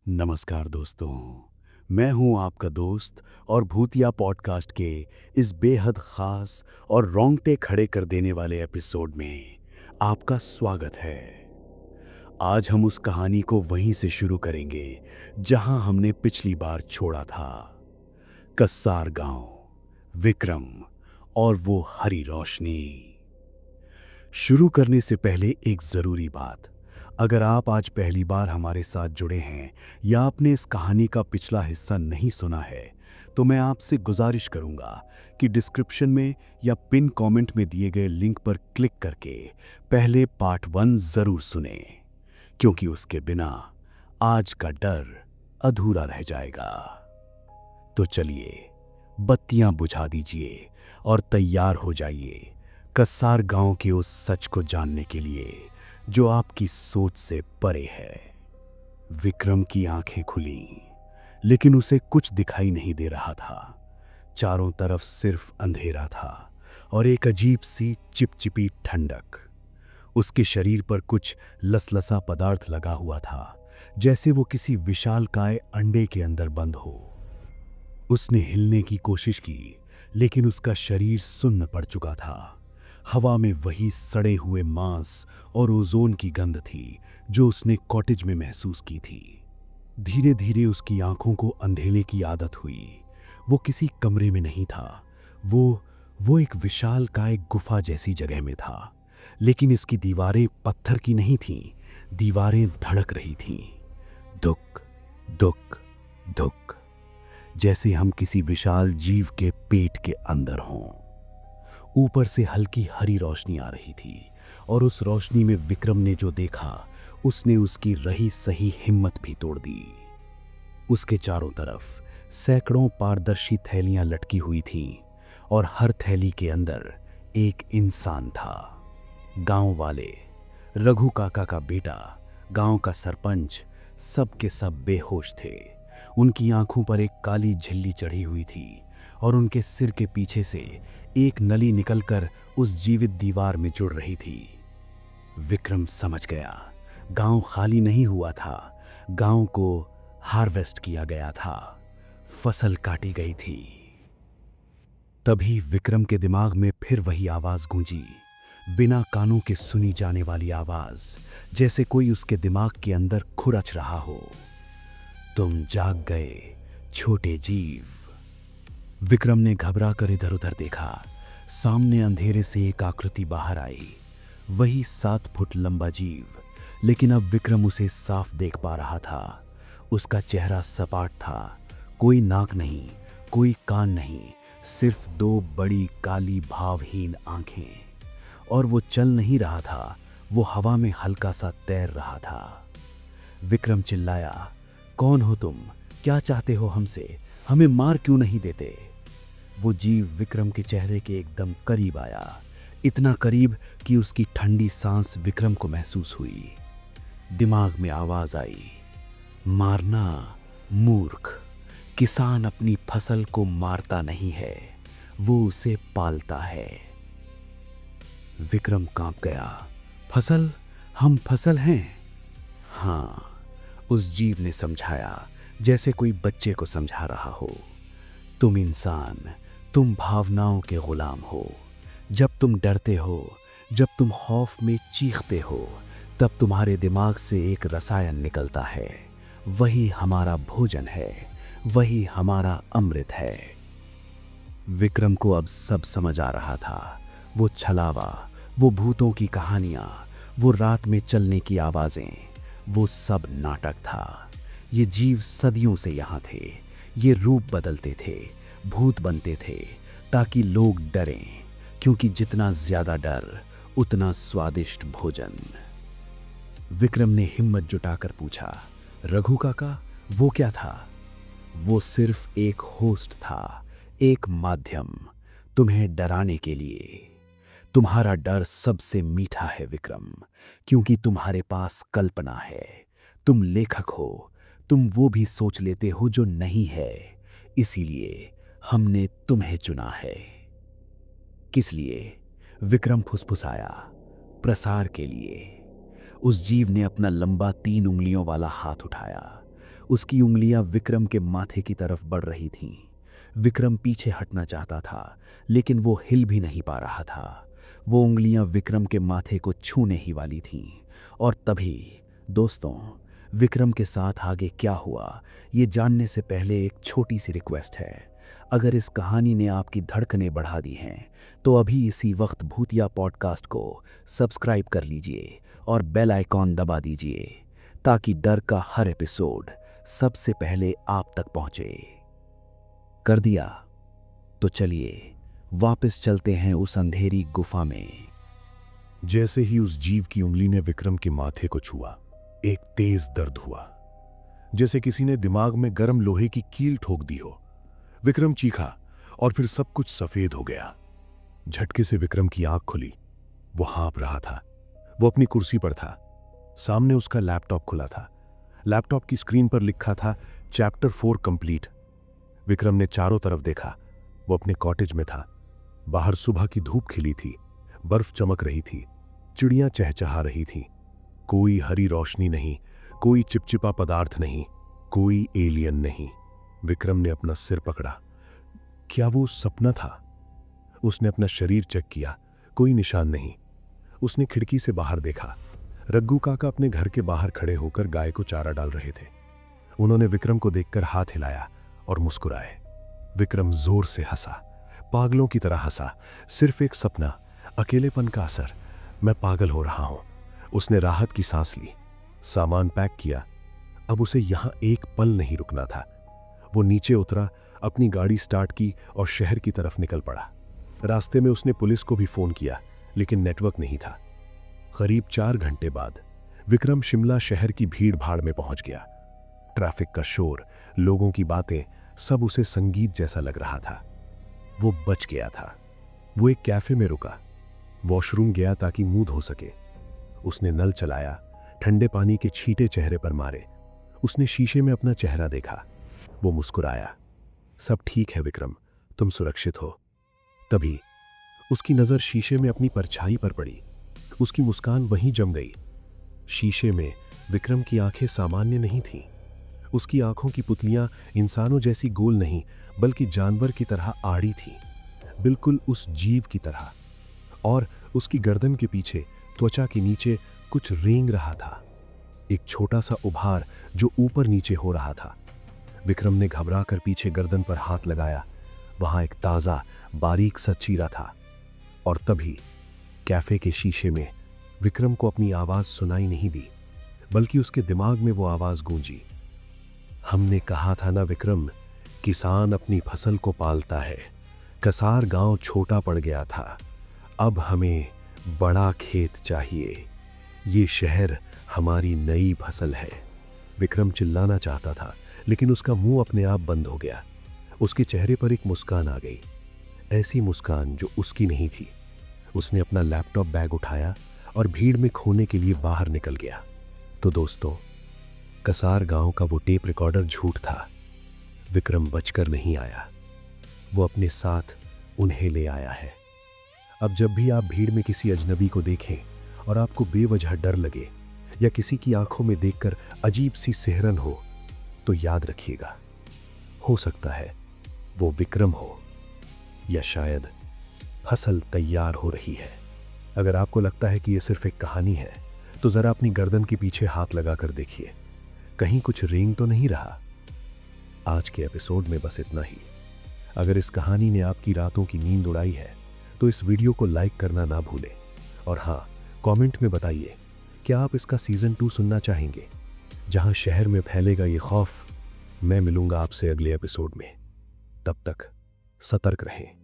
नमस्कार दोस्तों। मैं हूं आपका दोस्त और भूतिया पॉडकास्ट के इस बेहद ख़ास और रोंगटे खड़े कर देने वाले एपिसोड में आपका स्वागत है। आज हम उस कहानी को वहीं से शुरू करेंगे जहां हमने पिछली बार छोड़ा था। कस्सार गांव, विक्रम और वो हरी रोशनी। शुरू करने से पहले एक ज़रूरी बात। अगर आप आज पहली बार हमारे साथ जुड़े हैं या आपने इस कहानी का पिछला हिस्सा नहीं सुना है, तो मैं आपसे गुजारिश करूंगा कि डिस्क्रिप्शन में या पिन कमेंट में दिए गए लिंक पर क्लिक करके पहले पार्ट 1 ज़रूर सुने, क्योंकि उसके बिना आज का डर अधूरा रह जाएगा। तो चलिए, बत्तियां बुझा दीजिए और तैयार हो जाइए कस्सार गांव के उस सच को जानने के लिए जो आपकी सोच से परे है। विक्रम की आंखें खुली, लेकिन उसे कुछ दिखाई नहीं दे रहा था। चारों तरफ सिर्फ अंधेरा था और एक अजीब सी चिपचिपी ठंडक। उसके शरीर पर कुछ लसलसा पदार्थ लगा हुआ था, जैसे वो किसी विशालकाय अंडे के अंदर बंद हो। उसने हिलने की कोशिश की, लेकिन उसका शरीर सुन्न पड़ चुका था। हवा में वही सड़े हुए मांस और ओजोन की गंध थी जो उसने कॉटेज में महसूस की थी। धीरे धीरे उसकी आंखों को अंधेरे की आदत हुई। वो किसी कमरे में नहीं था, वो एक विशालकाय गुफा जैसी जगह में था। लेकिन इसकी दीवारें पत्थर की नहीं थीं, दीवारें धड़क रही थीं। धुक धुक धुक, जैसे हम किसी विशाल जीव के पेट के अंदर हों। ऊपर से हल्की हरी रोशनी आ रही थी और उस रोशनी में विक्रम ने जो देखा, उसने उसकी रही सही हिम्मत भी तोड़ दी। उसके चारों तरफ सैकड़ों पारदर्शी थैलियां लटकी हुई थीं और हर थैली के अंदर एक इंसान था। गांव वाले, रघु काका का बेटा, गांव का सरपंच, सब के सब बेहोश थे। उनकी आंखों पर एक काली झिल्ली चढ़ी हुई थी और उनके सिर के पीछे से एक नली निकलकर उस जीवित दीवार में जुड़ रही थी। विक्रम समझ गया, गांव खाली नहीं हुआ था, गांव को हार्वेस्ट किया गया था, फसल काटी गई थी। तभी विक्रम के दिमाग में फिर वही आवाज गूंजी, बिना कानों के सुनी जाने वाली आवाज, जैसे कोई उसके दिमाग के अंदर खुरच रहा हो। तुम जाग गए छोटे जीव। विक्रम ने घबरा कर इधर उधर देखा। सामने अंधेरे से एक आकृति बाहर आई, वही 7 फुट लंबा जीव, लेकिन अब विक्रम उसे साफ देख पा रहा था। उसका चेहरा सपाट था, कोई नाक नहीं, कोई कान नहीं, सिर्फ 2 बड़ी काली भावहीन आंखें। और वो चल नहीं रहा था, वो हवा में हल्का सा तैर रहा था। विक्रम चिल्लाया, कौन हो तुम? क्या चाहते हो हमसे? हमें मार क्यों नहीं देते? वो जीव विक्रम के चेहरे के एकदम करीब आया, इतना करीब कि उसकी ठंडी सांस विक्रम को महसूस हुई। दिमाग में आवाज आई, मारना मूर्ख, किसान अपनी फसल को मारता नहीं है, वो उसे पालता है। विक्रम कांप गया। फसल? हम फसल हैं? हाँ, उस जीव ने समझाया, जैसे कोई बच्चे को समझा रहा हो। तुम इंसान, तुम भावनाओं के गुलाम हो। जब तुम डरते हो, जब तुम खौफ में चीखते हो, तब तुम्हारे दिमाग से एक रसायन निकलता है। वही हमारा भोजन है, वही हमारा अमृत है। विक्रम को अब सब समझ आ रहा था। वो छलावा, वो भूतों की कहानियां, वो रात में चलने की आवाजें, वो सब नाटक था। ये जीव सदियों से यहाँ थे। ये रूप बदलते थे, भूत बनते थे, ताकि लोग डरें, क्योंकि जितना ज्यादा डर उतना स्वादिष्ट भोजन। विक्रम ने हिम्मत जुटाकर पूछा, रघु काका, वो क्या था? वो सिर्फ एक होस्ट था, एक माध्यम, तुम्हें डराने के लिए। तुम्हारा डर सबसे मीठा है विक्रम, क्योंकि तुम्हारे पास कल्पना है। तुम लेखक हो, तुम वो भी सोच लेते हो जो नहीं है। इसीलिए हमने तुम्हें चुना है। किस लिए? विक्रम फुसफुसाया, प्रसार के लिए। उस जीव ने अपना लंबा 3 उंगलियों वाला हाथ उठाया। उसकी उंगलियां विक्रम के माथे की तरफ बढ़ रही थीं। विक्रम पीछे हटना चाहता था, लेकिन वो हिल भी नहीं पा रहा था। वो उंगलियां विक्रम के माथे को छूने ही वाली थीं। और तभी दोस्तों, विक्रम के साथ आगे क्या हुआ, ये जानने से पहले एक छोटी सी रिक्वेस्ट है। अगर इस कहानी ने आपकी धड़कनें बढ़ा दी हैं, तो अभी इसी वक्त भूतिया पॉडकास्ट को सब्सक्राइब कर लीजिए और बेल आइकॉन दबा दीजिए, ताकि डर का हर एपिसोड सबसे पहले आप तक पहुंचे। कर दिया? तो चलिए वापस चलते हैं उस अंधेरी गुफा में। जैसे ही उस जीव की उंगली ने विक्रम के माथे को छुआ, एक तेज दर्द हुआ, जैसे किसी ने दिमाग में गर्म लोहे की कील ठोक दी हो। विक्रम चीखा और फिर सब कुछ सफेद हो गया। झटके से विक्रम की आंख खुली। वो हाँप रहा था। वो अपनी कुर्सी पर था। सामने उसका लैपटॉप खुला था। लैपटॉप की स्क्रीन पर लिखा था चैप्टर 4 कंप्लीट। विक्रम ने चारों तरफ देखा। वो अपने कॉटेज में था। बाहर सुबह की धूप खिली थी। बर्फ चमक रही थी। चिड़ियां चहचहा रही थीं। कोई हरी रोशनी नहीं, कोई चिपचिपा पदार्थ नहीं, कोई एलियन नहीं। विक्रम ने अपना सिर पकड़ा। क्या वो सपना था? उसने अपना शरीर चेक किया। कोई निशान नहीं। उसने खिड़की से बाहर देखा। रग्गू काका अपने घर के बाहर खड़े होकर गाय को चारा डाल रहे थे। उन्होंने विक्रम को देखकर हाथ हिलाया और मुस्कुराए। विक्रम जोर से हंसा, पागलों की तरह हंसा। सिर्फ एक सपना, अकेलेपन का असर। मैं पागल हो रहा हूं। उसने राहत की सांस ली, सामान पैक किया। अब उसे यहां एक पल नहीं रुकना था। वो नीचे उतरा, अपनी गाड़ी स्टार्ट की और शहर की तरफ निकल पड़ा। रास्ते में उसने पुलिस को भी फोन किया, लेकिन नेटवर्क नहीं था। करीब 4 घंटे बाद विक्रम शिमला शहर की भीड़ भाड़ में पहुंच गया। ट्रैफिक का शोर, लोगों की बातें, सब उसे संगीत जैसा लग रहा था। वो बच गया था। वो एक कैफे में रुका, वॉशरूम गया ताकि मुंह धो सके। उसने नल चलाया, ठंडे पानी के छींटे चेहरे पर मारे। उसने शीशे में अपना चेहरा देखा। वो मुस्कुराया। सब ठीक है विक्रम, तुम सुरक्षित हो। तभी उसकी नजर शीशे में अपनी परछाई पर पड़ी। उसकी मुस्कान वहीं जम गई। शीशे में विक्रम की आंखें सामान्य नहीं थीं। उसकी आंखों की पुतलियां इंसानों जैसी गोल नहीं, बल्कि जानवर की तरह आड़ी थीं, बिल्कुल उस जीव की तरह। और उसकी गर्दन के पीछे, त्वचा के नीचे कुछ रेंग रहा था, एक छोटा सा उभार जो ऊपर नीचे हो रहा था। विक्रम ने घबराकर पीछे गर्दन पर हाथ लगाया। वहां एक ताजा, बारीक सा चीरा था। और तभी कैफे के शीशे में विक्रम को अपनी आवाज सुनाई नहीं दी, बल्कि उसके दिमाग में वो आवाज गूंजी। हमने कहा था ना विक्रम, किसान अपनी फसल को पालता है। कसार गांव छोटा पड़ गया था। अब हमें बड़ा खेत चाहिए। ये शहर हमारी नई फसल है। विक्रम चिल्लाना चाहता था, लेकिन उसका मुंह अपने आप बंद हो गया। उसके चेहरे पर एक मुस्कान आ गई, ऐसी मुस्कान जो उसकी नहीं थी। उसने अपना लैपटॉप बैग उठाया और भीड़ में खोने के लिए बाहर निकल गया। तो दोस्तों, कसार गांव का वो टेप रिकॉर्डर झूठ था। विक्रम बचकर नहीं आया, वो अपने साथ उन्हें ले आया है। अब जब भी आप भीड़ में किसी अजनबी को देखें और आपको बेवजह डर लगे, या किसी की आंखों में देखकर अजीब सी सिहरन हो, तो याद रखिएगा, हो सकता है वो विक्रम हो, या शायद फसल तैयार हो रही है। अगर आपको लगता है कि ये सिर्फ एक कहानी है, तो जरा अपनी गर्दन के पीछे हाथ लगा कर देखिए, कहीं कुछ रेंग तो नहीं रहा। आज के एपिसोड में बस इतना ही। अगर इस कहानी ने आपकी रातों की नींद उड़ाई है, तो इस वीडियो को लाइक करना ना भूलें। और हाँ, कमेंट में बताइए, क्या आप इसका सीजन 2 सुनना चाहेंगे, जहां शहर में फैलेगा ये खौफ। मैं मिलूंगा आपसे अगले एपिसोड में। तब तक सतर्क रहें।